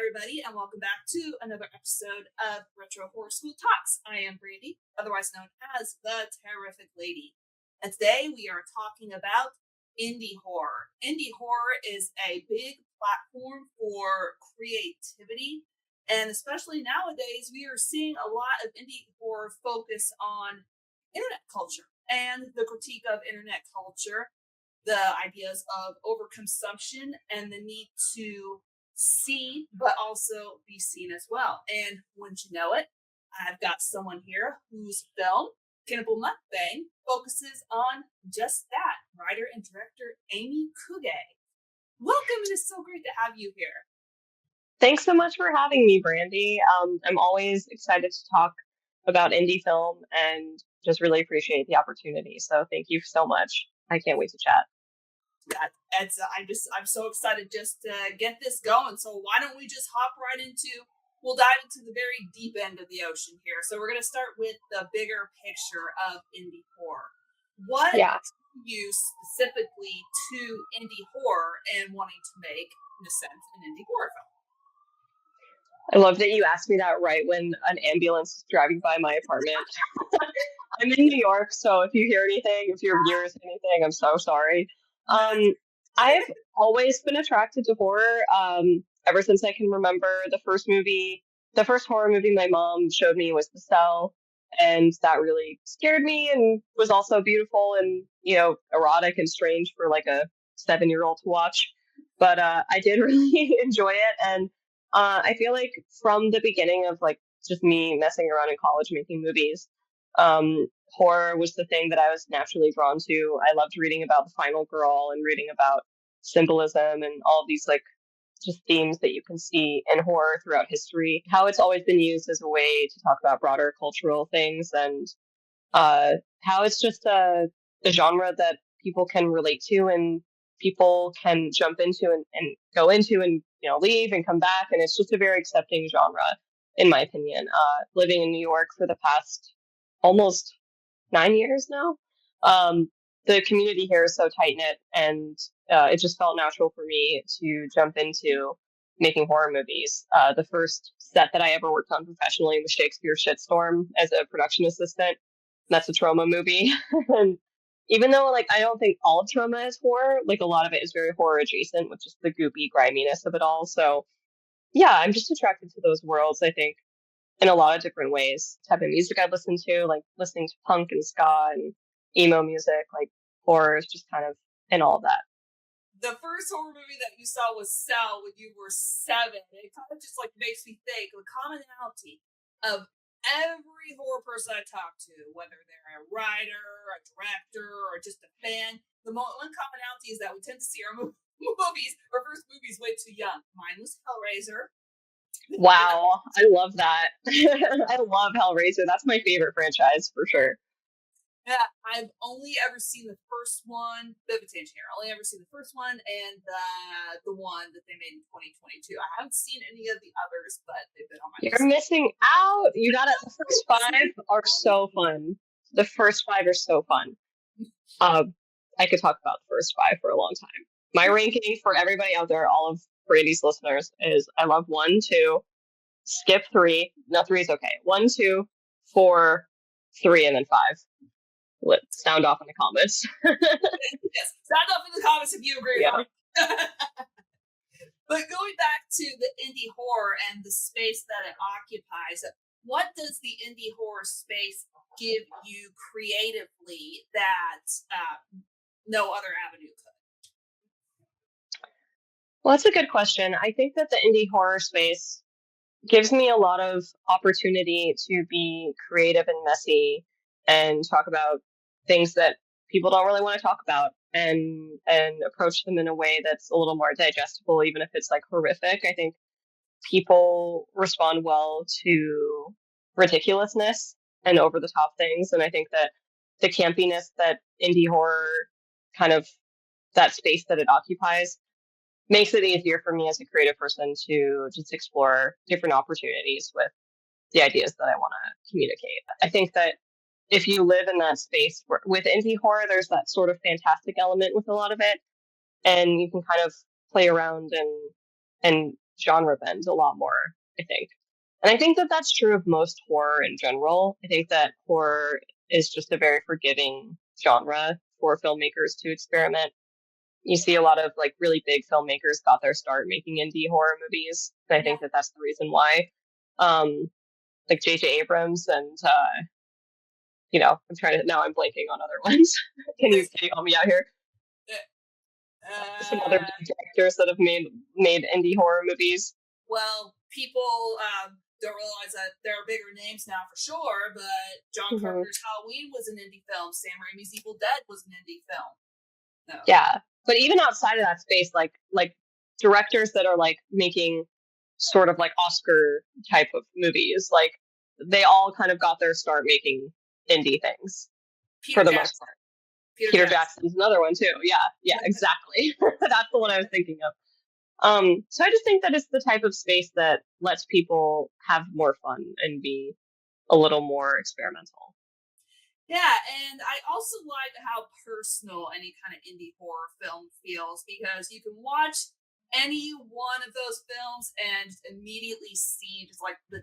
everybody, and welcome back to another episode of Retro Horror School Talks. I am Brandy, otherwise known as the Terrorific Lady. And today we are talking about indie horror. Indie horror is a big platform for creativity, and especially nowadays, we are seeing a lot of indie horror focus on internet culture and the critique of internet culture, the ideas of overconsumption, and the need to see, but also be seen as well. And wouldn't you know it, I've got someone here whose film, Cannibal Mukbang, focuses on just that. Writer and director Aimee Kuge. Welcome, it is so great to have you here. Thanks so much for having me, Brandy. I'm always excited to talk about indie film and just really appreciate the opportunity. So thank you so much. I can't wait to chat. I'm so excited just to get this going. So why don't we just hop right we'll dive into the very deep end of the ocean here. So we're going to start with the bigger picture of indie horror. What drew you specifically to indie horror and wanting to make, in a sense, an indie horror film? I love that you asked me that right when an ambulance is driving by my apartment. I'm in New York, so if you hear anything, if your viewers hear anything, I'm so sorry. I've always been attracted to horror ever since I can remember. The first horror movie my mom showed me was The Cell, and that really scared me and was also beautiful and, erotic and strange for like a 7-year-old to watch. But I did really enjoy it, and I feel like from the beginning of like just me messing around in college making movies, horror was the thing that I was naturally drawn to. I loved reading about the final girl and reading about symbolism and all of these like just themes that you can see in horror throughout history, how it's always been used as a way to talk about broader cultural things, and how it's just a genre that people can relate to and people can jump into and go into and leave and come back, and it's just a very accepting genre in my opinion. Living in New York for the past almost 9 years now, the community here is so tight-knit, and it just felt natural for me to jump into making horror movies. The first set that I ever worked on professionally was Shakespeare's Shitstorm as a production assistant. That's a Trauma movie. And even though like I don't think all of Trauma is horror, like a lot of it is very horror adjacent with just the goopy griminess of it all. So yeah, I'm just attracted to those worlds, I think, in a lot of different ways. Type of music I listen to, like listening to punk and ska and emo music, like horror is just kind of in all of that. The first horror movie that you saw was Cell when you were 7. It kind of just like makes me think the commonality of every horror person I talk to, whether they're a writer, a director, or just a fan, the one commonality is that we tend to see our first movies way too young. Mine was Hellraiser. Wow, I love that. I love Hellraiser. That's my favorite franchise for sure. Yeah, I've only ever seen the first one. Bit of a tangent here. I only ever seen the first one and the one that they made in 2022. I haven't seen any of the others, but they've been on my list. You're missing out. You got it. The first 5 are so fun. The first 5 are so fun. I could talk about the first 5 for a long time. My ranking for everybody out there, all of Brandy's listeners, is I love 1, 2, skip 3. No, 3 is okay. 1, 2, 4, 3, and then 5. Let's sound off in the comments. Yes, sound off in the comments if you agree. Yeah. But going back to the indie horror and the space that it occupies, what does the indie horror space give you creatively that no other avenue could? Well, that's a good question. I think that the indie horror space gives me a lot of opportunity to be creative and messy and talk about things that people don't really want to talk about, and approach them in a way that's a little more digestible, even if it's like horrific. I think people respond well to ridiculousness and over the top things, and I think that the campiness that indie horror kind of that space that it occupies makes it easier for me as a creative person to just explore different opportunities with the ideas that I want to communicate. I think that if you live in that space with indie horror, there's that sort of fantastic element with a lot of it, and you can kind of play around and genre bend a lot more, I think. And I think that that's true of most horror in general. I think that horror is just a very forgiving genre for filmmakers to experiment. You see a lot of like really big filmmakers got their start making indie horror movies. And I think that that's the reason why. Like J.J. Abrams and, now I'm blanking on other ones. Can you help me out here? Some other big directors that have made indie horror movies. Well, people don't realize that there are bigger names now for sure, but John Carpenter's Halloween was an indie film. Sam Raimi's Evil Dead was an indie film. No. Yeah, but even outside of that space, like directors that are like making sort of like Oscar type of movies, like they all kind of got their start making indie things for the most part. Peter Jackson's another one too. Yeah, exactly. That's the one I was thinking of. So I just think that it's the type of space that lets people have more fun and be a little more experimental. Yeah, and I also like how personal any kind of indie horror film feels, because you can watch any one of those films and immediately see just like the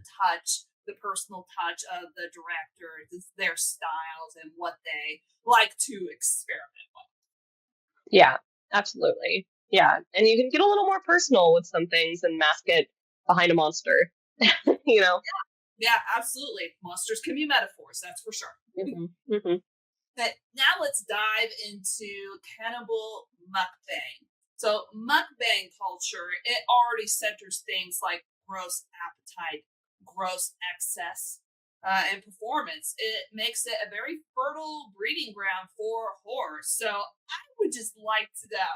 personal touch of the director, their styles, and what they like to experiment with. Yeah, absolutely. Yeah, and you can get a little more personal with some things and mask it behind a monster, you know? Yeah, absolutely. Monsters can be metaphors, that's for sure. But now let's dive into Cannibal Mukbang. So mukbang culture, it already centers things like gross appetite, gross excess, and performance. It makes it a very fertile breeding ground for horror. So I would just like to know,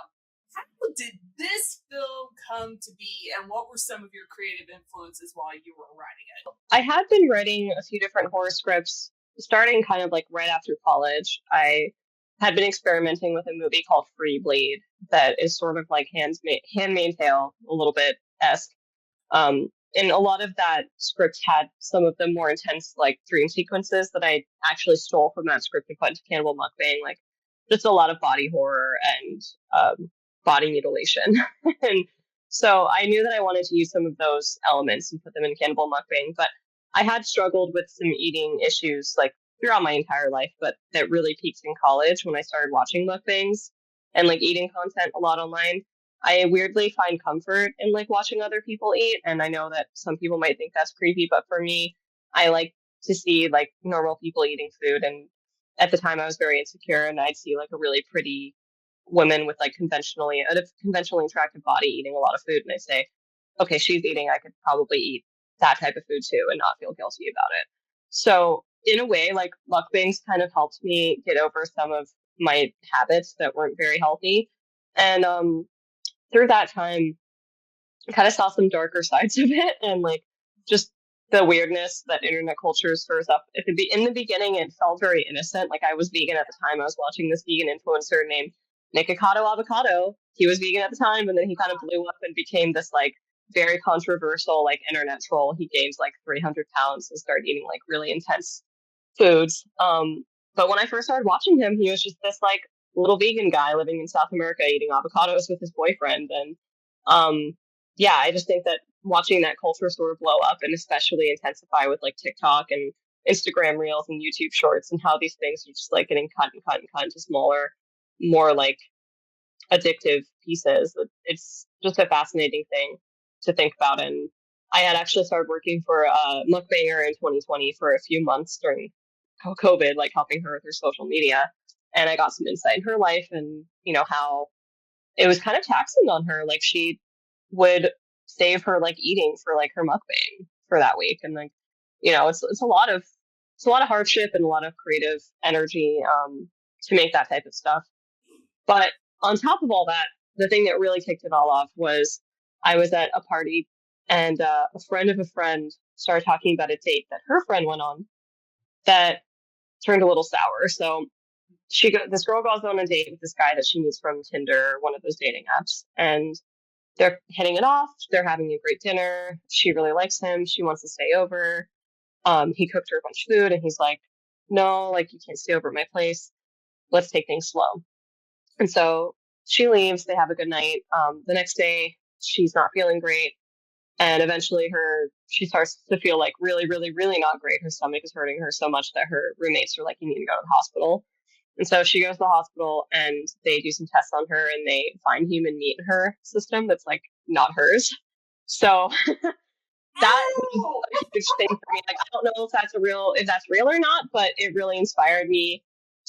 how did this film come to be, and what were some of your creative influences while you were writing it? I had been writing a few different horror scripts starting kind of like right after college. I had been experimenting with a movie called Free Bleed that is sort of like Handmaid's Tale, a little bit esque. And a lot of that script had some of the more intense like dream sequences that I actually stole from that script and put into Cannibal Mukbang, like just a lot of body horror and body mutilation. And so I knew that I wanted to use some of those elements and put them in Cannibal Mukbang, but I had struggled with some eating issues like throughout my entire life, but that really peaked in college when I started watching mukbangs and like eating content a lot online. I weirdly find comfort in like watching other people eat, and I know that some people might think that's creepy, but for me, I like to see like normal people eating food. And at the time I was very insecure, and I'd see like a really pretty woman with like conventionally attractive body eating a lot of food, and I say, okay, she's eating, I could probably eat that type of food too and not feel guilty about it. So in a way, like mukbangs kind of helped me get over some of my habits that weren't very healthy. And through that time, I kind of saw some darker sides of it, and like just the weirdness that internet culture stirs up. In the beginning, it felt very innocent. Like I was vegan at the time. I was watching this vegan influencer named Nikocado Avocado. He was vegan at the time, and then he kind of blew up and became this like very controversial like internet troll. He gained like 300 pounds and started eating like really intense foods. But when I first started watching him, he was just this like little vegan guy living in South America eating avocados with his boyfriend. And yeah, I just think that watching that culture sort of blow up and especially intensify with like TikTok and Instagram reels and YouTube shorts, and how these things are just like getting cut and cut and cut into smaller, more like addictive pieces. It's just a fascinating thing to think about. And I had actually started working for a mukbanger in 2020 for a few months during COVID, like helping her with her social media. And I got some insight in her life, and, you know, how it was kind of taxing on her. Like she would save her like eating for like her mukbang for that week. And like, you know, it's a lot of hardship and a lot of creative energy to make that type of stuff. But on top of all that, the thing that really kicked it all off was I was at a party, and a friend of a friend started talking about a date that her friend went on that turned a little sour. So this girl goes on a date with this guy that she meets from Tinder, one of those dating apps, and they're hitting it off. They're having a great dinner. She really likes him. She wants to stay over. He cooked her a bunch of food, and he's like, no, like you can't stay over at my place. Let's take things slow. And so she leaves. They have a good night. The next day, she's not feeling great. And eventually she starts to feel like really, really, really not great. Her stomach is hurting her so much that her roommates are like, you need to go to the hospital. And so she goes to the hospital and they do some tests on her and they find human meat in her system that's like not hers. So that was Oh, a huge thing for me. Like, I don't know if that's real or not, but it really inspired me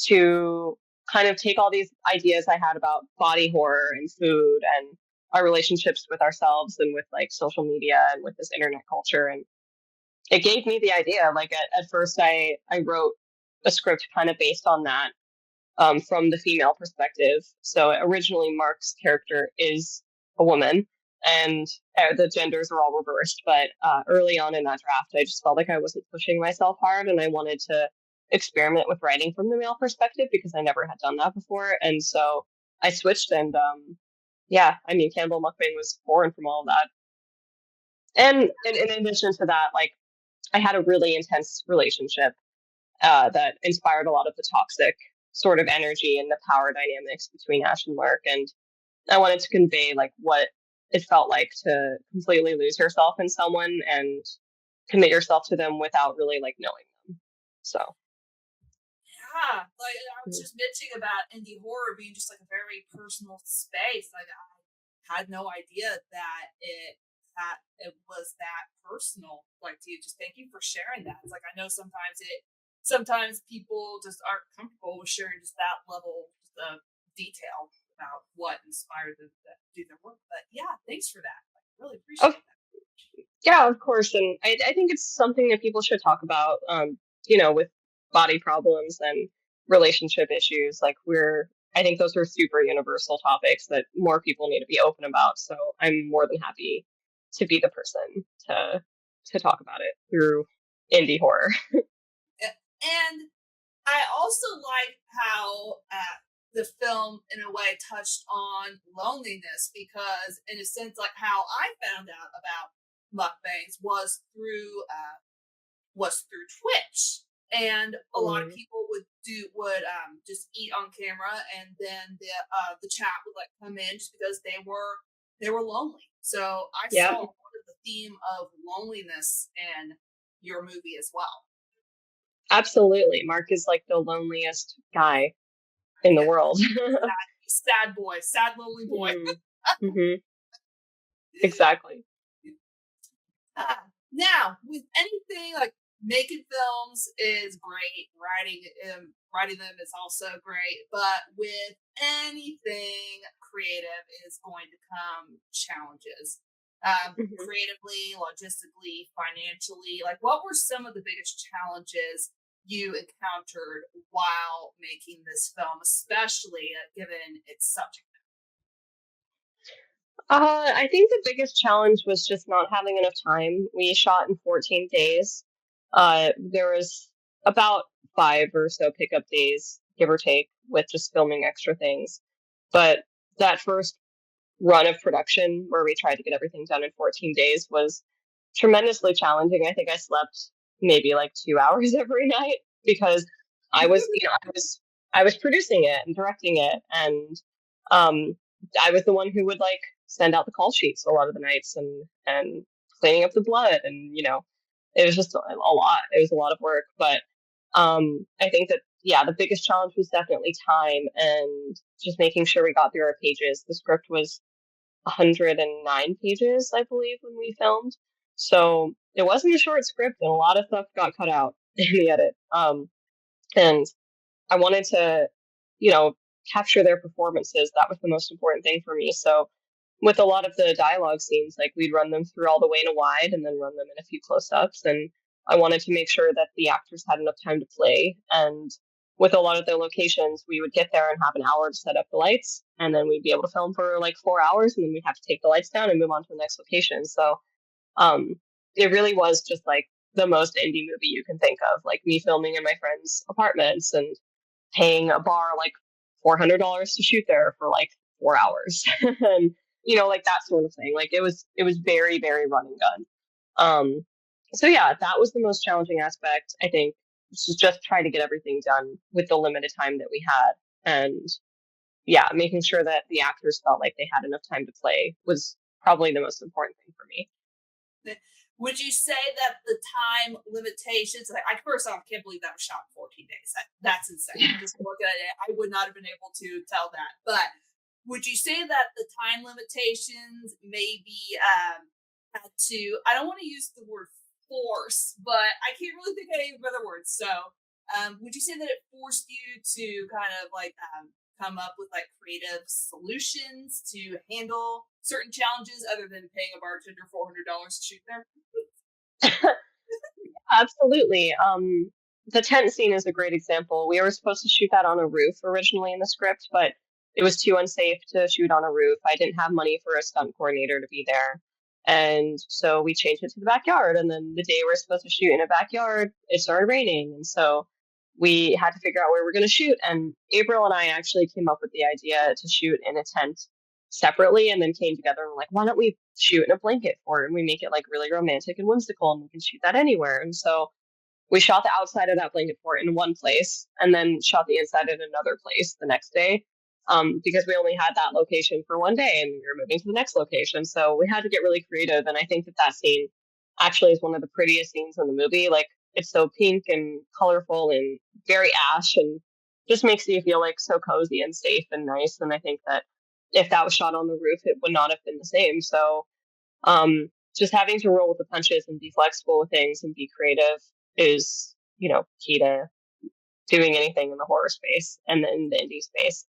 to kind of take all these ideas I had about body horror and food and our relationships with ourselves and with like social media and with this internet culture. And it gave me the idea. Like at first I wrote a script kind of based on that, from the female perspective. So originally Mark's character is a woman and the genders are all reversed. But early on in that draft, I just felt like I wasn't pushing myself hard and I wanted to experiment with writing from the male perspective because I never had done that before. And so I switched and yeah, I mean, Cannibal Mukbang was born from all of that. And in addition to that, like I had a really intense relationship that inspired a lot of the toxic sort of energy and the power dynamics between Ash and Mark. And I wanted to convey like what it felt like to completely lose yourself in someone and commit yourself to them without really like knowing them. So yeah. Like I was just mentioning about indie horror being just like a very personal space. Like I had no idea that it was that personal. Like, to you, just thank you for sharing that. It's like I know sometimes people just aren't comfortable with sharing just that level of detail about what inspired them to do their work. But yeah, thanks for that. I really oh, appreciate that. yeah, of course. And I think it's something that people should talk about, you know, with body problems and relationship issues. Like I think those are super universal topics that more people need to be open about. So I'm more than happy to be the person to talk about it through indie horror. And I also like how the film, in a way, touched on loneliness because, in a sense, like how I found out about mukbangs was through Twitch, and a lot of people would just eat on camera, and then the chat would like come in just because they were lonely. So I Yeah, saw a lot of the theme of loneliness in your movie as well. absolutely. Mark is like the loneliest guy in the Yeah, world. sad boy, sad lonely boy. Mm-hmm. Exactly. Now, with anything like making films is great, writing them is also great, but with anything creative is going to come challenges. Mm-hmm. Creatively, logistically, financially. Like, what were some of the biggest challenges you encountered while making this film, especially given its subject? I think the biggest challenge was just not having enough time. We shot in 14 days. There was about 5 or so pickup days, give or take, with just filming extra things. But that first run of production, where we tried to get everything done in 14 days, was tremendously challenging. I think I slept maybe like 2 hours every night because I was producing it and directing it, and um, I was the one who would like send out the call sheets a lot of the nights and cleaning up the blood, and it was just a lot. It was a lot of work, but I think that yeah, the biggest challenge was definitely time and just making sure we got through our pages. The script was 109 pages, I believe, when we filmed. So it wasn't a short script, and a lot of stuff got cut out in the edit. And I wanted to, you know, capture their performances. That was the most important thing for me. So with a lot of the dialogue scenes, like we'd run them through all the way in a wide and then run them in a few close-ups. And I wanted to make sure that the actors had enough time to play. And with a lot of the locations, we would get there and have an hour to set up the lights, and then we'd be able to film for like 4 hours, and then we'd have to take the lights down and move on to the next location. So um, it really was just like the most indie movie you can think of, like me filming in my friends' apartments and paying a bar like $400 to shoot there for like 4 hours, and like that sort of thing. Like it was very, very run and gun. So yeah, that was the most challenging aspect. I think was just trying to get everything done with the limited time that we had, and yeah, making sure that the actors felt like they had enough time to play was probably the most important thing for me. Would you say that the time limitations? Like, I first off can't believe that was shot in 14 days. That's insane. Just look at it, I would not have been able to tell that. But would you say that the time limitations maybe had to? I don't want to use the word force, but I can't really think of any other words. So, would you say that it forced you to kind of like come up with like creative solutions to handle certain challenges other than paying a bartender $400 to shoot there? Absolutely. The tent scene is a great example. We were supposed to shoot that on a roof originally in the script, but it was too unsafe to shoot on a roof. I didn't have money for a stunt coordinator to be there. And so we changed it to the backyard. And then the day we were supposed to shoot in a backyard, it started raining. And so we had to figure out where we're going to shoot. And April and I actually came up with the idea to shoot in a tent separately and then came together and were like, why don't we shoot in a blanket fort and we make it like really romantic and whimsical and we can shoot that anywhere. And so we shot the outside of that blanket fort in one place and then shot the inside in another place the next day. Because we only had that location for one day and we were moving to the next location. So we had to get really creative. And I think that scene actually is one of the prettiest scenes in the movie. Like, it's so pink and colorful and very ash and just makes you feel like so cozy and safe and nice. And I think that if that was shot on the roof, it would not have been the same. So just having to roll with the punches and be flexible with things and be creative is, key to doing anything in the horror space and in the indie space.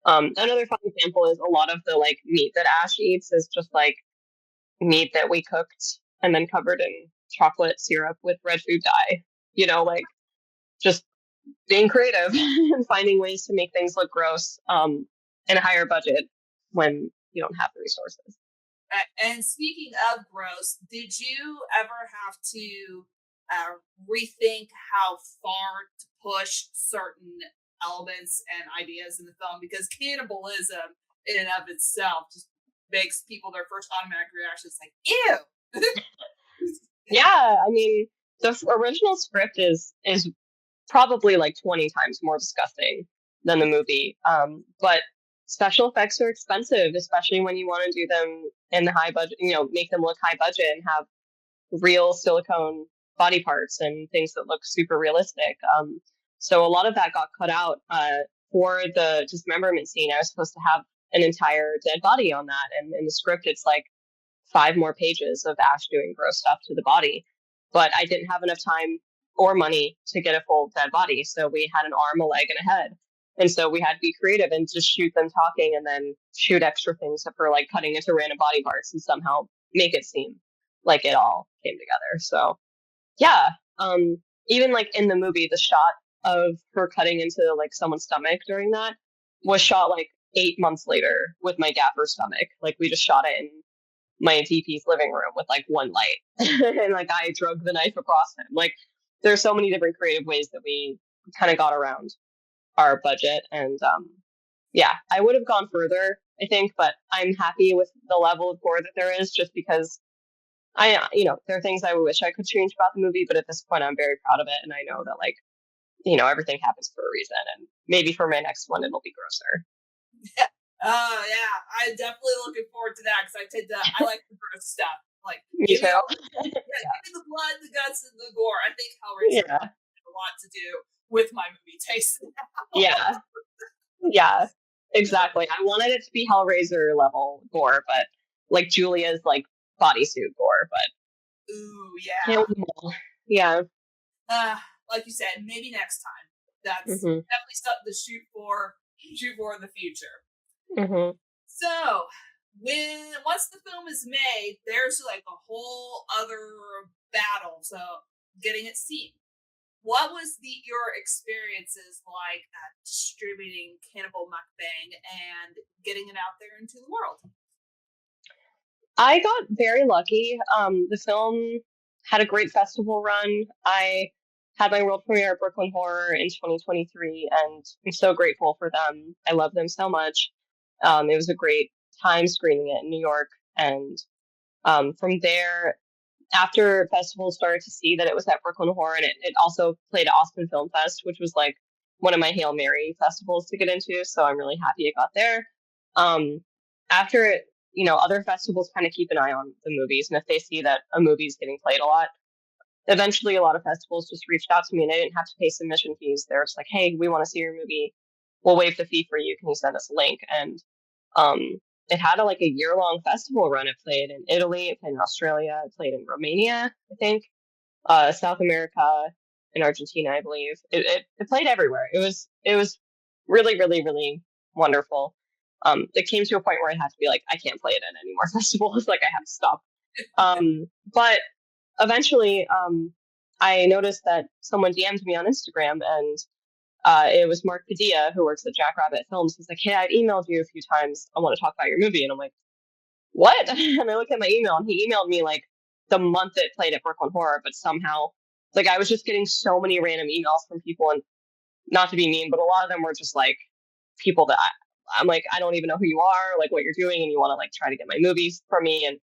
Another fun example is a lot of the like meat that Ash eats is just like meat that we cooked and then covered in chocolate syrup with red food dye. Like just being creative and finding ways to make things look gross in a higher budget when you don't have the resources. And speaking of gross, did you ever have to rethink how far to push certain elements and ideas in the film? Because cannibalism in and of itself just makes people their first automatic reaction is like, ew. Yeah, I mean, the original script is probably like 20 times more disgusting than the movie. But special effects are expensive, especially when you want to do them in the high budget, make them look high budget and have real silicone body parts and things that look super realistic. So a lot of that got cut out for the dismemberment scene. I was supposed to have an entire dead body on that. And in the script, it's like 5 more pages of Ash doing gross stuff to the body. But I didn't have enough time or money to get a full dead body. So we had an arm, a leg, and a head. And so we had to be creative and just shoot them talking and then shoot extra things for like cutting into random body parts and somehow make it seem like it all came together. So yeah, even like in the movie, the shot of her cutting into like someone's stomach during that was shot like 8 months later with my gaffer's stomach. Like we just shot it in my DP's living room with like one light and like I drug the knife across him. Like there's so many different creative ways that we kind of got around our budget. And yeah, I would have gone further, I think, but I'm happy with the level of gore that there is just because there are things I wish I could change about the movie, but at this point I'm very proud of it. And I know that like, everything happens for a reason and maybe for my next one, it'll be grosser. Yeah. Oh yeah, I'm definitely looking forward to that because I like the gross stuff. Like Me too. Give me the blood, the guts, and the gore. I think Hellraiser has a lot to do with my movie taste now. Yeah, exactly. I wanted it to be Hellraiser level gore, but like Julia's like bodysuit gore, but ooh yeah, yeah. Like you said, maybe next time. That's definitely something to shoot for in the future. Mm-hmm. So once the film is made, there's like a whole other battle. So getting it seen. What was your experiences like at distributing Cannibal Mukbang and getting it out there into the world? I got very lucky. The film had a great festival run. I had my world premiere at Brooklyn Horror in 2023, and I'm so grateful for them. I love them so much. It was a great time screening it in New York. And from there, after festivals started to see that it was at Brooklyn Horror, and it also played at Austin Film Fest, which was like one of my Hail Mary festivals to get into. So I'm really happy it got there. After it other festivals kind of keep an eye on the movies, and if they see that a movie is getting played a lot, eventually a lot of festivals just reached out to me, and I didn't have to pay submission fees. They're just like, hey, we want to see your movie. We'll waive the fee for you. Can you send us a link? And um, it had a year-long festival run. It played in Italy, it played in Australia, it played in Romania, I think, South America, and Argentina, I believe. It played everywhere. It was really, really, really wonderful. It came to a point where I had to be like, I can't play it at any more festivals. I have to stop. But eventually, I noticed that someone DM'd me on Instagram, and it was Mark Padilla, who works at Jackrabbit Films. He's like, hey, I've emailed you a few times. I want to talk about your movie. And I'm like, what? And I look at my email, and he emailed me the month it played at Brooklyn Horror, but somehow, I was just getting so many random emails from people, and not to be mean, but a lot of them were just people that I'm like, I don't even know who you are, what you're doing, and you want to try to get my movies from me, and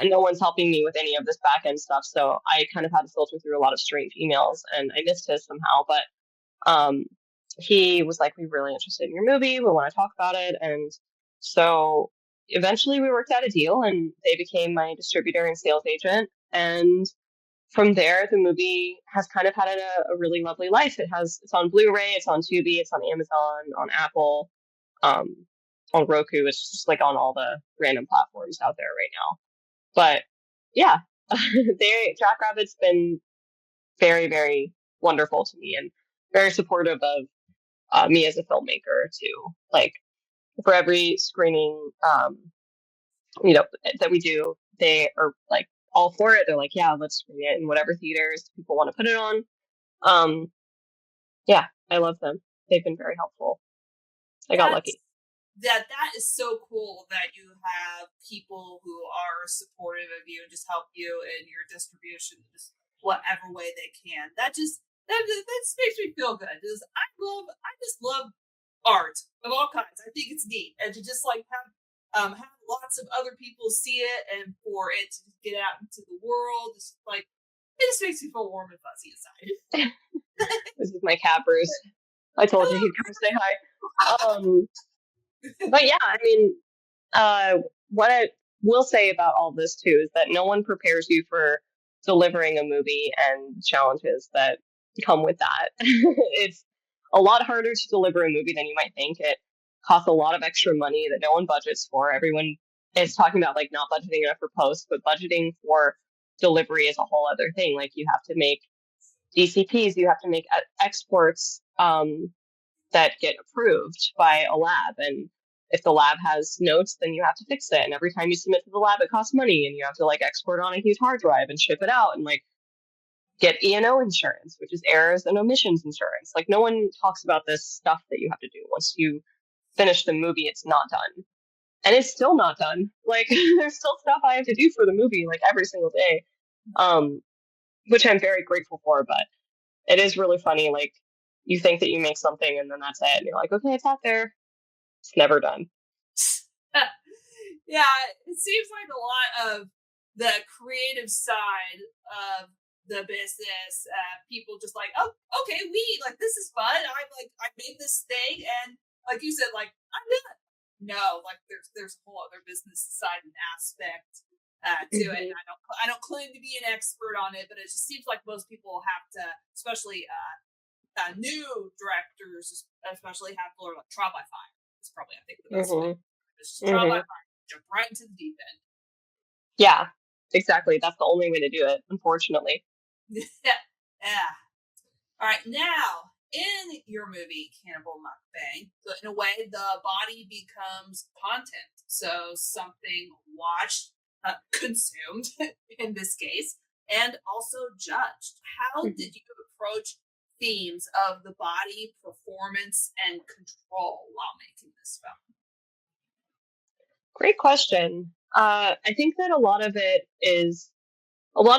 no one's helping me with any of this back end stuff. So I kind of had to filter through a lot of strange emails, and I missed his somehow. But he was like, we're really interested in your movie. We want to talk about it. And so eventually we worked out a deal, and they became my distributor and sales agent. And from there, the movie has kind of had a really lovely life. It's on Blu-ray, it's on Tubi, it's on Amazon, on Apple, on Roku. It's just on all the random platforms out there right now. But yeah, Jackrabbit's been very, very wonderful to me, and very supportive of me as a filmmaker too. For every screening, that we do, they are all for it. They're like, yeah, let's screen it in whatever theaters people want to put it on. Yeah, I love them. They've been very helpful. I got lucky. That is so cool that you have people who are supportive of you and just help you in your distribution, just whatever way they can. That just makes me feel good. Because I just love art of all kinds. I think it's neat, and to just have lots of other people see it, and for it to get out into the world, it just makes me feel warm and fuzzy inside. This is my cat, Bruce. I told you he'd come say hi. But yeah, I mean, what I will say about all this too is that no one prepares you for delivering a movie and the challenges that come with that. It's a lot harder to deliver a movie than you might think. It costs a lot of extra money that no one budgets for. Everyone is talking about not budgeting enough for post, but budgeting for delivery is a whole other thing. You have to make DCPs, you have to make exports that get approved by a lab, and if the lab has notes, then you have to fix it, and every time you submit to the lab, it costs money, and you have to export on a huge hard drive and ship it out, and get E&O insurance, which is errors and omissions insurance. No one talks about this stuff that you have to do. Once you finish the movie, it's not done, and it's still not done. There's still stuff I have to do for the movie every single day, which I'm very grateful for. But it is really funny. You think that you make something, and then that's it, and you're like, okay, it's out there. It's never done. Yeah, it seems like a lot of the creative side of the business, people just oh, okay, this is fun. I made this thing, and like you said, I'm done. No, there's a whole other business side and aspect to it. And I don't claim to be an expert on it, but it just seems like most people have to, especially new directors, especially have to learn trial by fire. It's probably, I think, the best way. Just trial by fire, jump right into the deep end. Yeah, exactly. That's the only way to do it, unfortunately. Yeah. All right, now in your movie Cannibal Mukbang, in a way, the body becomes content. So something watched, consumed in this case, and also judged. How did you approach themes of the body, performance, and control while making this film? Great question. I think that a lot of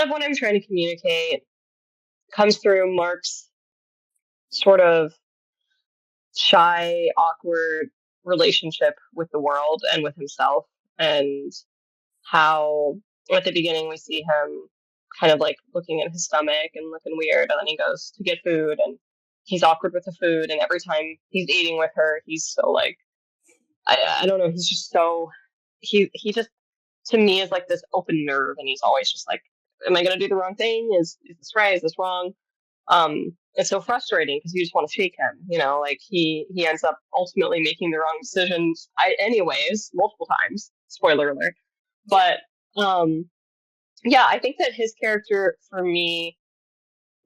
what I'm trying to communicate comes through Mark's sort of shy, awkward relationship with the world and with himself, and how at the beginning we see him kind of looking at his stomach and looking weird, and then he goes to get food and he's awkward with the food, and every time he's eating with her, he's so I don't know, he's just so he just, to me, is like this open nerve, and he's always just like, am I going to do the wrong thing? Is this right? Is this wrong? It's so frustrating because you just want to shake him, like he ends up ultimately making the wrong decisions, anyways, multiple times. Spoiler alert. But yeah, I think that his character for me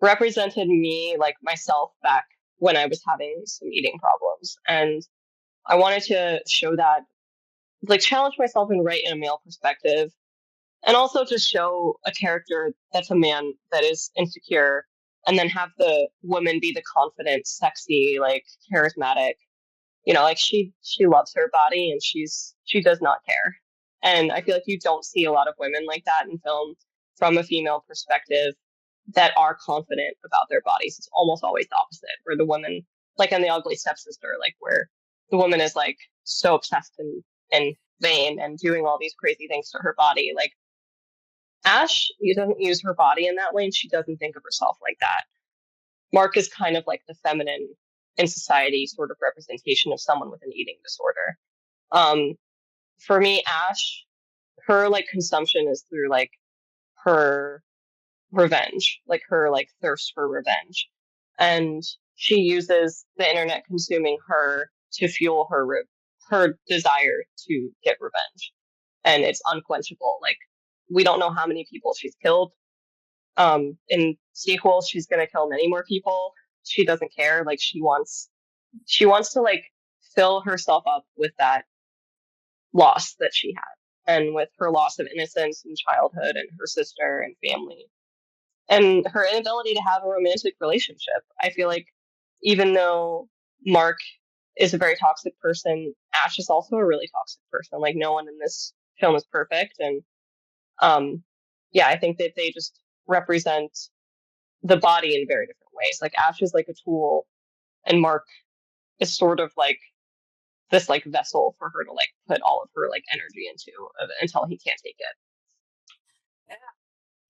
represented me, like myself, back when I was having some eating problems, and I wanted to show that, like, challenge myself and write in a male perspective, and also just show a character that's a man that is insecure, and then have the woman be the confident, sexy, like charismatic, like she loves her body, and she does not care. And I feel like you don't see a lot of women like that in film from a female perspective that are confident about their bodies. It's almost always the opposite, where the woman, like in The Ugly Stepsister, like where the woman is like so obsessed and vain and doing all these crazy things to her body. Like Ash, doesn't use her body in that way, and she doesn't think of herself like that. Mark is kind of like the feminine in society sort of representation of someone with an eating disorder. For me, Ash, her like consumption is through like her revenge, like her like thirst for revenge, and she uses the internet consuming her to fuel her desire to get revenge, and it's unquenchable. Like, we don't know how many people she's killed. In sequels, she's gonna kill many more people. She doesn't care. Like, she wants to like fill herself up with that loss that she had, and with her loss of innocence in childhood, and her sister and family, and her inability to have a romantic relationship. I feel like even though Mark is a very toxic person, Ash is also a really toxic person. Like, no one in this film is perfect, and yeah, I think that they just represent the body in very different ways. Like, Ash is like a tool, and Mark is sort of like this like vessel for her to like put all of her like energy into until he can't take it. Yeah.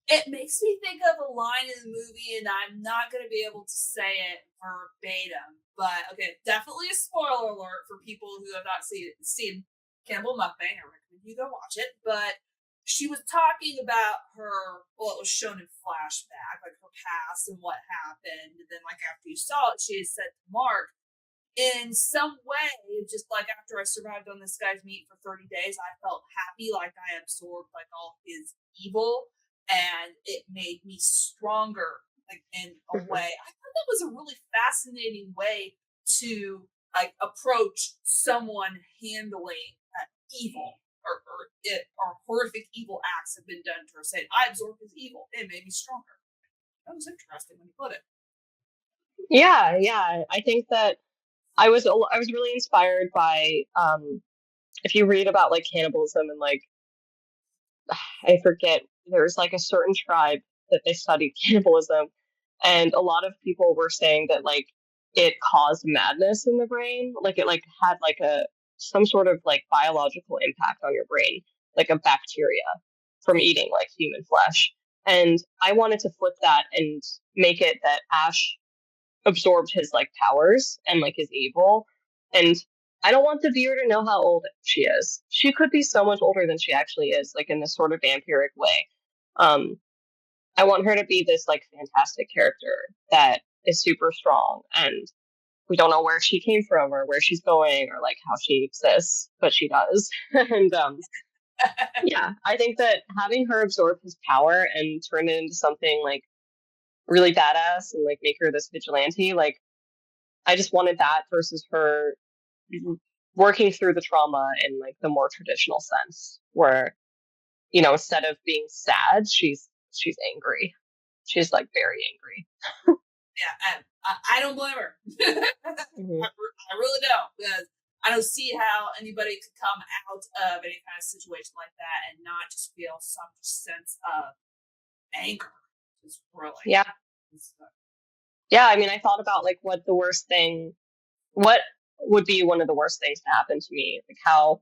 It makes me think of a line in the movie, and I'm not going to be able to say it verbatim, but okay, definitely a spoiler alert for people who have not seen Cannibal Mukbang. I recommend you go watch it. But she was talking about her, well, it was shown in flashback, like her past and what happened. And then, like, after you saw it, she had said to Mark, in some way, just like after I survived on this guy's meat for 30 days, I felt happy, like I absorbed like all his evil, and it made me stronger, like in a way. I thought that was a really fascinating way to like approach someone handling evil, or horrific evil acts have been done to her. Saying, I absorbed his evil, it made me stronger. That was interesting when you put it. Yeah, I think that I was really inspired by if you read about like cannibalism, and like, I forget, there's like a certain tribe that they studied cannibalism, and a lot of people were saying that like it caused madness in the brain, like it like had like a some sort of like biological impact on your brain, like a bacteria from eating like human flesh. And I wanted to flip that and make it that Ash absorbed his like powers and like his evil. And I don't want the viewer to know how old she is. She could be so much older than she actually is, like in this sort of vampiric way. Um, I want her to be this like fantastic character that is super strong, and we don't know where she came from or where she's going or like how she exists, but she does. And yeah, I think that having her absorb his power and turn it into something like really badass and like make her this vigilante, like, I just wanted that versus her working through the trauma in like the more traditional sense, where, instead of being sad, she's angry. She's like very angry. Yeah, I don't blame her. Mm-hmm. I really don't, because I don't see how anybody could come out of any kind of situation like that and not just feel some sense of anger. Just really. Yeah. Yeah, I mean, I thought about like what would be one of the worst things to happen to me? Like, how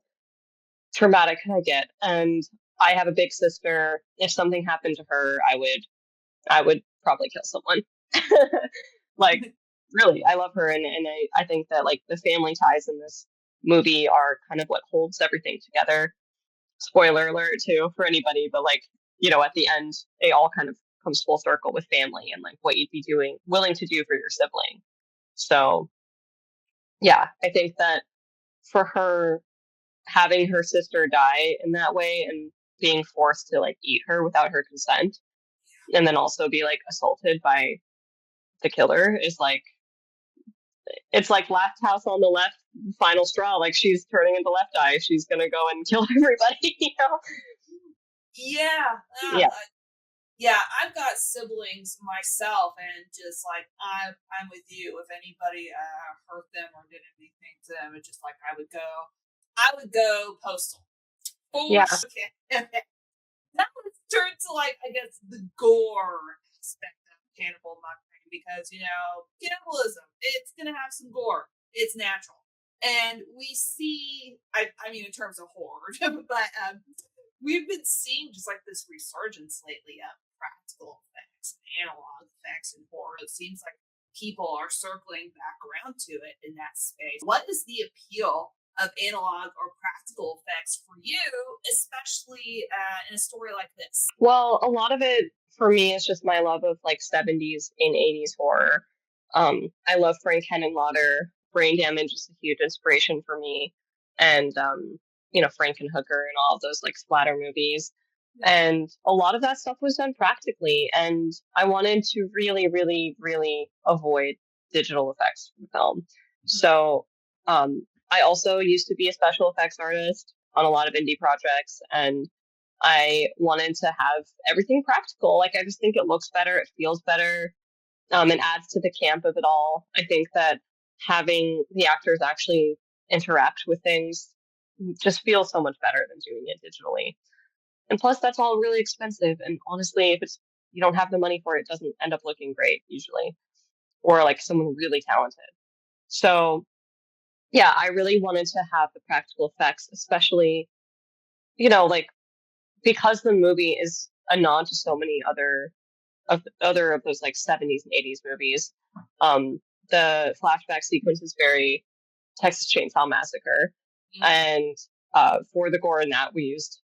traumatic could I get? And I have a big sister. If something happened to her, I would probably kill someone. Like, really, I love her, and I think that like the family ties in this movie are kind of what holds everything together. spoiler alert too for anybody, but like, at the end, it all kind of comes full circle with family and like what you'd be willing to do for your sibling. So yeah, I think that for her having her sister die in that way and being forced to like eat her without her consent and then also be like assaulted by the killer is like, it's like last house on the left, final straw. Like she's turning into Left Eye. She's gonna go and kill everybody. Yeah. Yeah. Yeah, I've got siblings myself, and just like I'm with you. If anybody hurt them or did anything to them, it's just like I would go postal. For Yeah. sure. That would turn to like I guess the gore aspect of Cannibal Mukbang because cannibalism, it's gonna have some gore. It's natural, and we see. I mean, in terms of horror, but we've been seeing just like this resurgence lately of practical effects, analog effects in horror. It seems like people are circling back around to it in that space. What is the appeal of analog or practical effects for you, especially in a story like this? Well, a lot of it for me is just my love of like 70s and 80s horror. I love Frank Henenlotter. Brain Damage is a huge inspiration for me. And, Frankenhooker and all of those like splatter movies. And a lot of that stuff was done practically. And I wanted to really, really, really avoid digital effects from film. So I also used to be a special effects artist on a lot of indie projects. And I wanted to have everything practical. Like, I just think it looks better, it feels better, it adds to the camp of it all. I think that having the actors actually interact with things just feels so much better than doing it digitally. And plus, that's all really expensive. And honestly, if you don't have the money for it, it doesn't end up looking great usually, or like someone really talented. So, yeah, I really wanted to have the practical effects, especially, like because the movie is a nod to so many other of those like 70s and 80s movies. The flashback sequence is very Texas Chainsaw Massacre, and for the gore in that, we used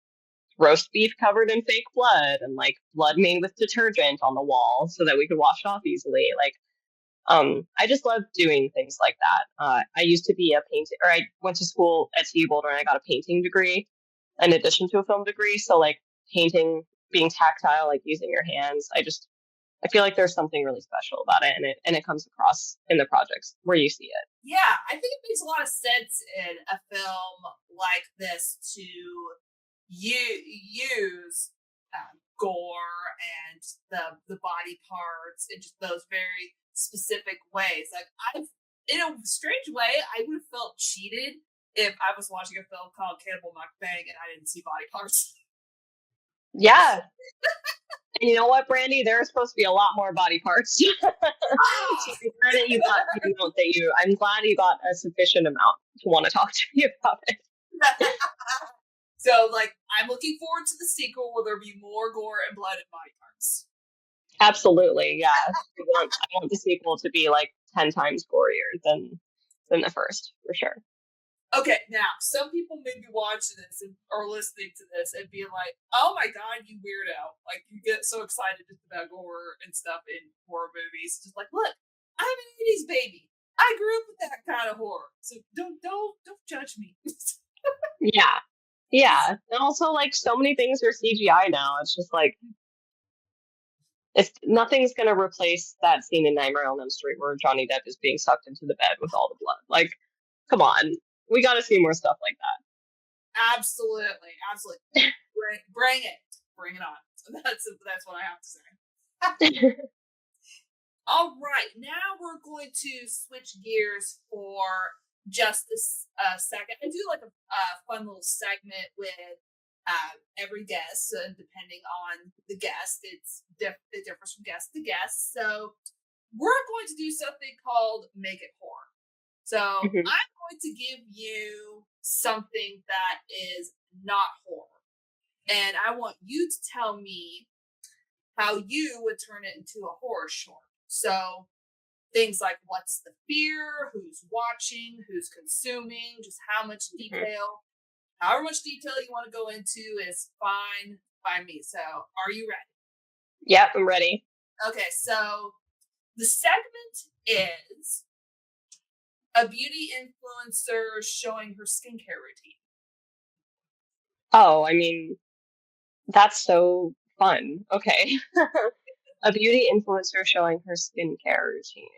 roast beef covered in fake blood and like blood made with detergent on the wall so that we could wash it off easily. Like, I just love doing things like that. I used to be a painting, or I went to school at TU Boulder and I got a painting degree in addition to a film degree. So like painting, being tactile, like using your hands, I feel like there's something really special about it, and it comes across in the projects where you see it. Yeah, I think it makes a lot of sense in a film like this to use gore and the body parts in just those very specific ways. Like in a strange way, I would have felt cheated if I was watching a film called Cannibal Mukbang and I didn't see body parts. Yeah. And you know what, Brandy? There are supposed to be a lot more body parts. So I'm glad that you got the note I'm glad you got a sufficient amount to want to talk to me about it. So, like, I'm looking forward to the sequel where there'll be more gore and blood and body parts. Absolutely, yeah. I want the sequel to be like 10 times gorier than the first, for sure. Okay, now, some people may be watching this or listening to this and being like, oh my god, you weirdo. Like, you get so excited just about gore and stuff in horror movies. Just like, look, I'm an 80s baby. I grew up with that kind of horror. So don't judge me. Yeah. Yeah. And also, like, so many things are CGI now. It's just like, nothing's going to replace that scene in Nightmare on Elm Street where Johnny Depp is being sucked into the bed with all the blood. Like, come on. We got to see more stuff like that. Absolutely. Bring it on. That's what I have to say. All right, now we're going to switch gears for just this second. I do like a fun little segment with every guest, and depending on the guest, it differs from guest to guest. So we're going to do something called Make It Horror. So I'm going to give you something that is not horror. And I want you to tell me how you would turn it into a horror short. So things like what's the fear, who's watching, who's consuming, just how much detail, However much detail you want to go into is fine by me. So, are you ready? Yep, I'm ready. Okay, so the segment is a beauty influencer showing her skincare routine. Oh, I mean, that's so fun. Okay. A beauty influencer showing her skincare routine.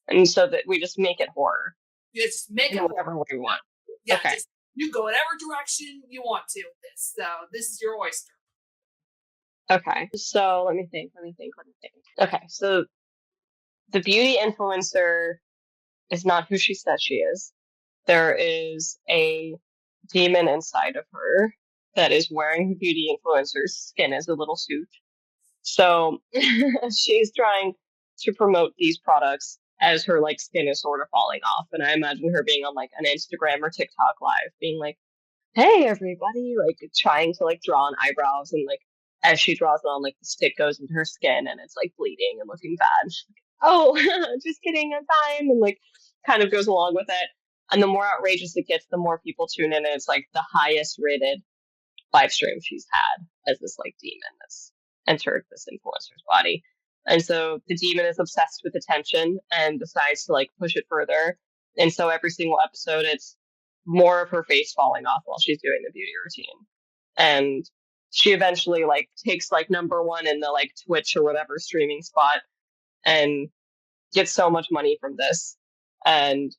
And so that we just make it horror. Just make it in whatever horror. way we want. Yeah, Okay. just you go whatever direction you want to with this. So this is your oyster. Okay. So let me think. Okay. So the beauty influencer is not who she says she is. There is a demon inside of her that is wearing the beauty influencer's skin as a little suit. So she's trying to promote these products as her like skin is sort of falling off. And I imagine her being on like an Instagram or TikTok live, being like, "Hey everybody," like trying to like draw on eyebrows, and like as she draws it on, like the stick goes into her skin and it's like bleeding and looking bad. She's like, "Oh, just kidding, I'm fine," and like kind of goes along with it. And the more outrageous it gets, the more people tune in, and it's like the highest rated live stream she's had as this like demon that's entered this influencer's body. And so the demon is obsessed with attention and decides to like push it further. And so every single episode, it's more of her face falling off while she's doing the beauty routine. And she eventually like takes like number one in the like Twitch or whatever streaming spot and gets so much money from this. And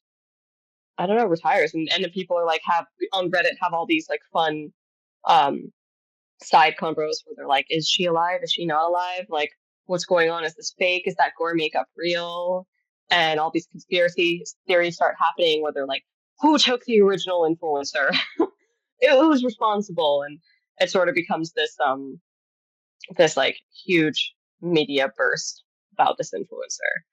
I don't know, retires. And the people are like have on Reddit have all these like fun um side convos where they're like, is she alive? Is she not alive? Like, what's going on? Is this fake? Is that gore makeup real? And all these conspiracy theories start happening where they're like, who took the original influencer? Who's responsible? And it sort of becomes this like huge media burst about this influencer.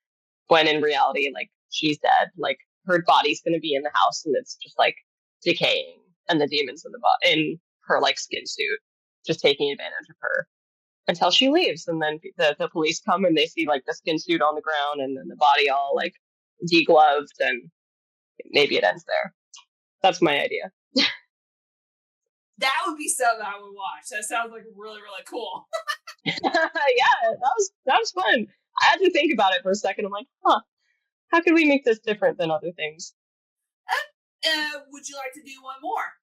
When in reality, like she's dead. Like her body's gonna be in the house and it's just like decaying, and the demons in her like skin suit just taking advantage of her until she leaves. And then the police come and they see like the skin suit on the ground and then the body all like degloved, and maybe it ends there. That's my idea. That would be something I would watch. That sounds like really, really cool. Yeah, that was fun. I had to think about it for a second. I'm like, how can we make this different than other things? Would you like to do one more?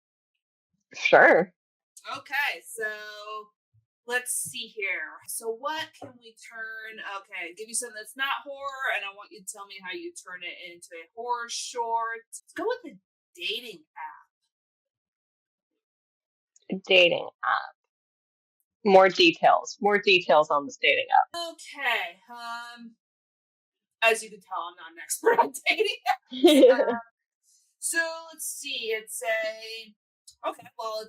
Sure. Okay, so let's see here. So what can we turn? Okay, give you something that's not horror, and I want you to tell me how you turn it into a horror short. Let's go with the dating app. Dating app. More details on this dating app. Okay. As you can tell, I'm not an expert on dating apps. So let's see. It's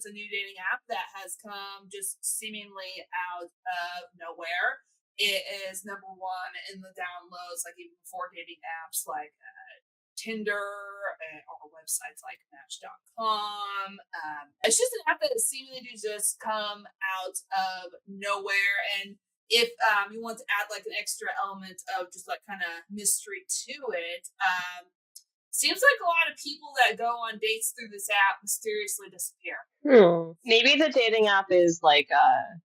a new dating app that has come just seemingly out of nowhere. It is number one in the downloads, like even before dating apps like Tinder or websites like Match.com. It's just an app that has seemingly just come out of nowhere. And if you want to add like an extra element of just like kind of mystery to it, seems like a lot of people that go on dates through this app mysteriously disappear. Maybe the dating app is like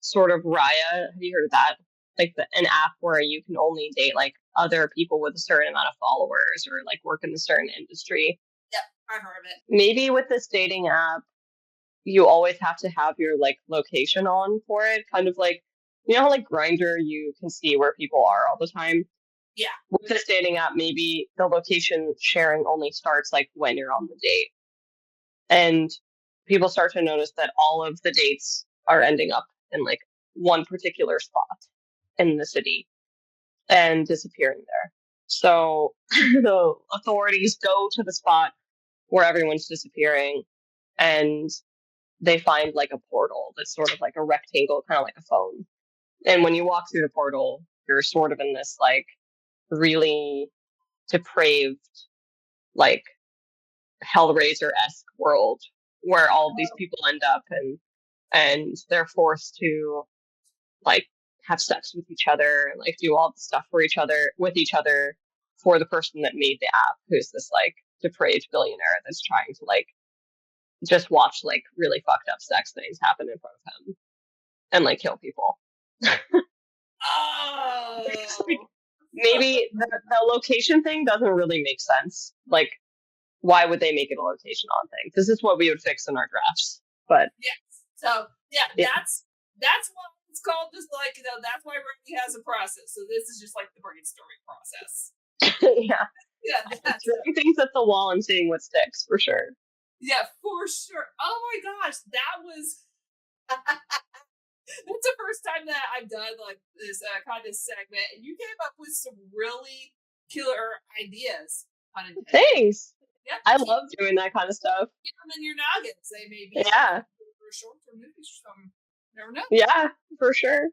sort of Raya. Have you heard of that? Like an app where you can only date like other people with a certain amount of followers or like work in a certain industry. Yep, I've heard of it. Maybe with this dating app, you always have to have your like location on for it. Kind of like, you know how like Grindr, you can see where people are all the time? Yeah. With this dating app, maybe the location sharing only starts like when you're on the date. And people start to notice that all of the dates are ending up in like one particular spot in the city and disappearing there. So the authorities go to the spot where everyone's disappearing, and they find like a portal that's sort of like a rectangle, kind of like a phone. And when you walk through the portal, you're sort of in this like really depraved, like Hellraiser-esque world where all of these people end up, and they're forced to like have sex with each other and like do all the stuff for each other for the person that made the app, who's this like depraved billionaire that's trying to like just watch like really fucked up sex things happen in front of him and like kill people. Oh, Maybe the location thing doesn't really make sense. Like, why would they make it a location on thing? This is what we would fix in our drafts. But yes. So yeah, yeah. that's what it's called. Just like, you know, that's why Brandy has a process. So this is just like the brainstorming process. Yeah. Yeah, that's throwing things at the wall and seeing what sticks for sure. Yeah, for sure. Oh my gosh, that was. That's the first time that I've done like this kind of segment, and you came up with some really killer ideas. Thanks. Yeah, I love doing that kind of stuff. Keep them in your noggins. They may be for short-term movies or something. Never know. Yeah, for sure.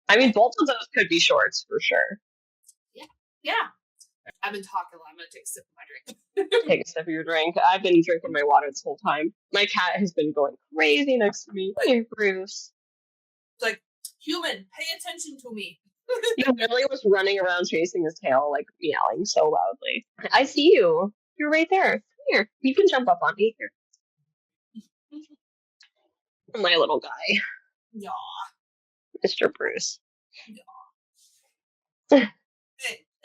I mean, both of those could be shorts for sure. Yeah. I've been talking a lot. I'm gonna take a sip of my drink. Take a sip of your drink. I've been drinking my water this whole time. My cat has been going crazy next to me. Hey, Bruce. It's like, human, pay attention to me. He really was running around chasing his tail, like meowing so loudly. I see you. You're right there. Come here. You can jump up on me. Here. My little guy. Yeah. Mr. Bruce. Yeah.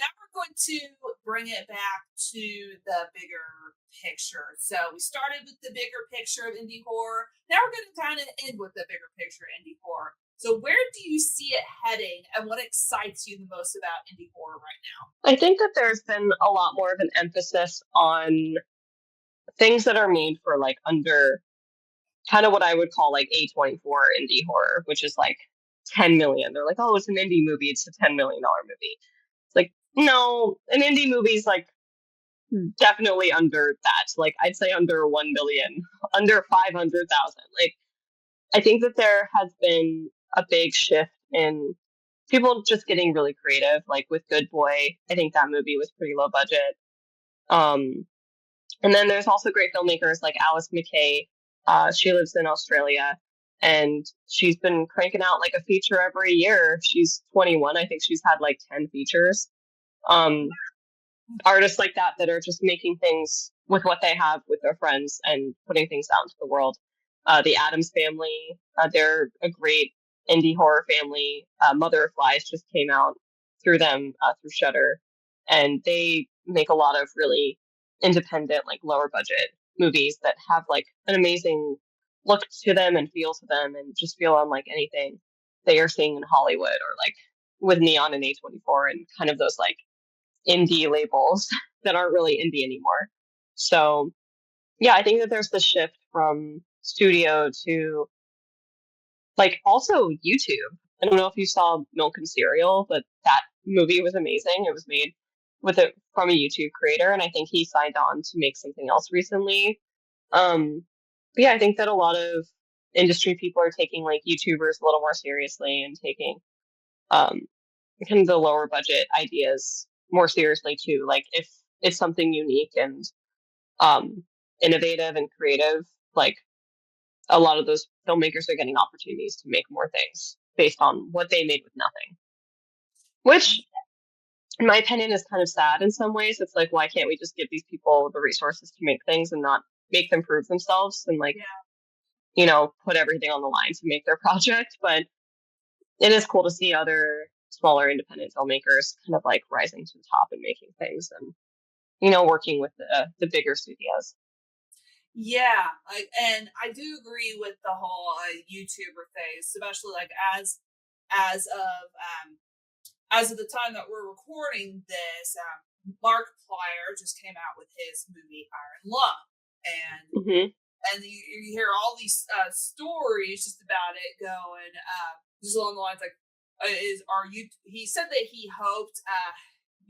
Now we're going to bring it back to the bigger picture. So we started with the bigger picture of indie horror. Now we're going to kind of end with the bigger picture of indie horror. So where do you see it heading, and what excites you the most about indie horror right now? I think that there's been a lot more of an emphasis on things that are made for like under kind of what I would call like A24 indie horror, which is like 10 million. They're like, oh, it's an indie movie. It's a $10 million movie. It's like, no, an indie movie is like definitely under that. Like, I'd say under 1 million, under 500,000. Like, I think that there has been a big shift in people just getting really creative. Like with Good Boy, I think that movie was pretty low budget. And then there's also great filmmakers like Alice McKay. She lives in Australia, and she's been cranking out like a feature every year. She's 21. I think she's had like 10 features. Artists like that are just making things with what they have with their friends and putting things out into the world. The Addams Family, they're a great indie horror family. Mother of Flies just came out through them, through Shudder, and they make a lot of really independent, like lower budget movies that have like an amazing look to them and feel to them, and just feel unlike anything that you're seeing in Hollywood or like with Neon and A24 and kind of those like indie labels that aren't really indie anymore. So yeah, I think that there's this shift from studio to like also YouTube. I don't know if you saw Milk and Cereal, but that movie was amazing. It was made with it from a YouTube creator, and I think he signed on to make something else recently. But yeah, I think that a lot of industry people are taking like YouTubers a little more seriously and taking kind of the lower budget ideas more seriously too. Like if it's something unique and innovative and creative, like a lot of those filmmakers are getting opportunities to make more things based on what they made with nothing. Which, in my opinion, is kind of sad in some ways. It's like, why can't we just give these people the resources to make things and not make them prove themselves and like, you know, put everything on the line to make their project? But it is cool to see other smaller independent filmmakers kind of like rising to the top and making things and, you know, working with the bigger studios. Yeah, and I do agree with the whole YouTuber phase, especially like as of the time that we're recording this. Markiplier just came out with his movie Iron Lung, and and you hear all these stories just about it going just along the lines like he said that he hoped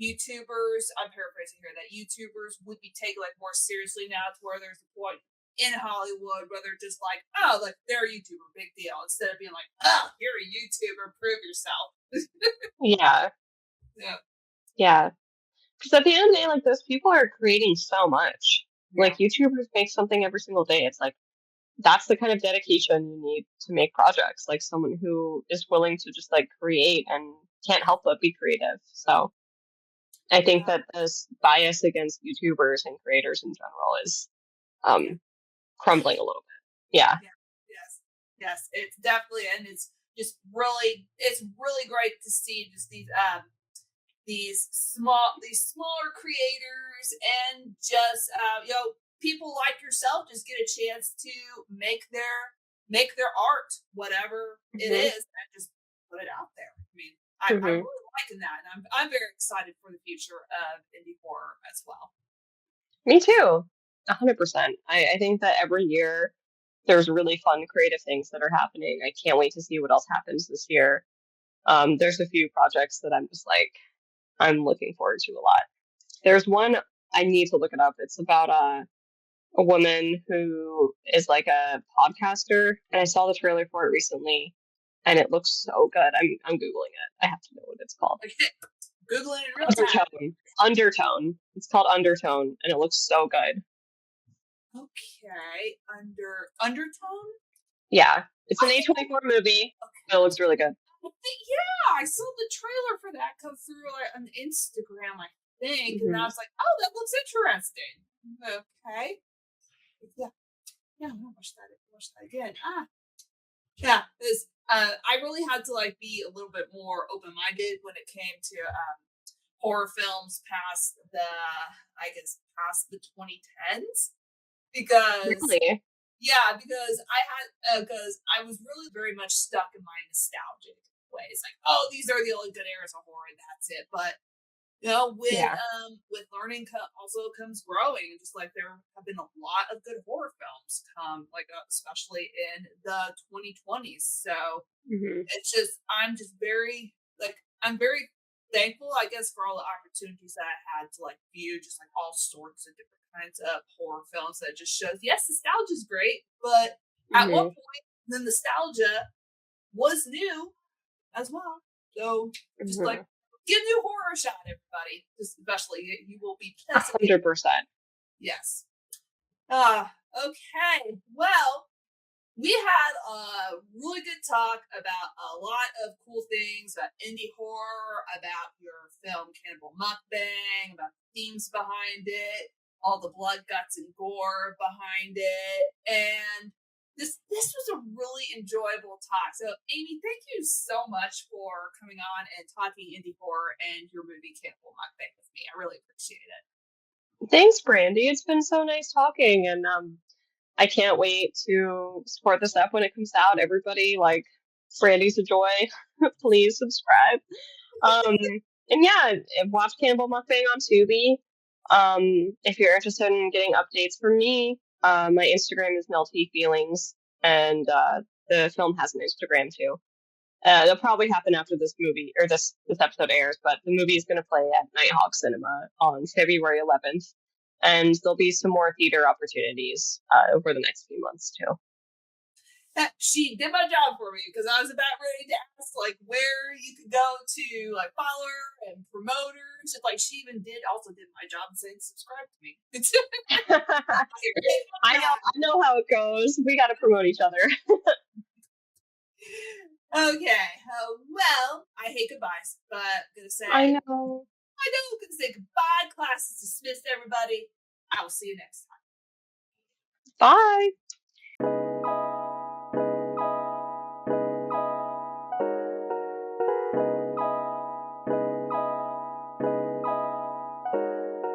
YouTubers, I'm paraphrasing here, that YouTubers would be taken like more seriously now, to where there's a point in Hollywood where they're just like, oh, like they're a YouTuber, big deal, instead of being like, oh, you're a YouTuber, prove yourself. Yeah. Because at the end of the day, like those people are creating so much. Like YouTubers make something every single day. It's like that's the kind of dedication you need to make projects. Like someone who is willing to just like create and can't help but be creative. So I think that this bias against YouTubers and creators in general is crumbling a little bit. Yeah. Yes, it's definitely, and it's just it's really great to see just these smaller creators and just people like yourself just get a chance to make their art, whatever it is, and just put it out there. I mean, I'm really liking that, and I'm very excited for the future of indie horror as well. Me too, 100%. I think that every year there's really fun, creative things that are happening. I can't wait to see what else happens this year. There's a few projects that I'm just like, I'm looking forward to a lot. There's one, I need to look it up. It's about a woman who is like a podcaster, and I saw the trailer for it recently, and it looks so good. I'm googling it. I have to know what it's called. Googling it real time. Undertone. It's called Undertone, and it looks so good. Okay, Undertone. Yeah, it's an A24 movie. Okay. It looks really good. Yeah, I saw the trailer for that come through on Instagram, I think, and I was like, "Oh, that looks interesting." Okay, yeah, I'm gonna watch that again. Yeah, because I really had to like be a little bit more open-minded when it came to horror films past the 2010s, because really? Yeah, because I was really very much stuck in my nostalgic ways. Like, oh, these are the only good eras of horror, and that's it. But with learning also comes growing. Just like there have been a lot of good horror films come, especially in the 2020s. So it's just I'm very thankful, I guess, for all the opportunities that I had to like view just like all sorts of different kinds of horror films that just shows, yes, nostalgia is great, but at one point the nostalgia was new as well. So just like give new horror a shot, everybody. Just especially you will be 100%. Yes. Okay. Well, we had a really good talk about a lot of cool things about indie horror, about your film Cannibal Mukbang, about the themes behind it, all the blood, guts, and gore behind it, and this was a really enjoyable talk. So, Aimee, thank you so much for coming on and talking indie horror and your movie Cannibal Mukbang with me. I really appreciate it. Thanks, Brandy. It's been so nice talking, and I can't wait to support this app when it comes out. Everybody, like, Brandy's a joy. Please subscribe. And yeah, watch Cannibal Mukbang on Tubi. If you're interested in getting updates from me, my Instagram is meltyfeelings, and the film has an Instagram too. It'll probably happen after this movie or this episode airs, but the movie is going to play at Nighthawk Cinema on February 11th, and there'll be some more theater opportunities over the next few months too. She did my job for me, because I was about ready to ask like where you could go to like follow her and promote her. Like she even did my job saying subscribe to me. I know how it goes. We got to promote each other. Okay. Well, I hate goodbyes, but I'm gonna say I know. I'm gonna say goodbye. Class is dismissed, everybody. I will see you next time. Bye.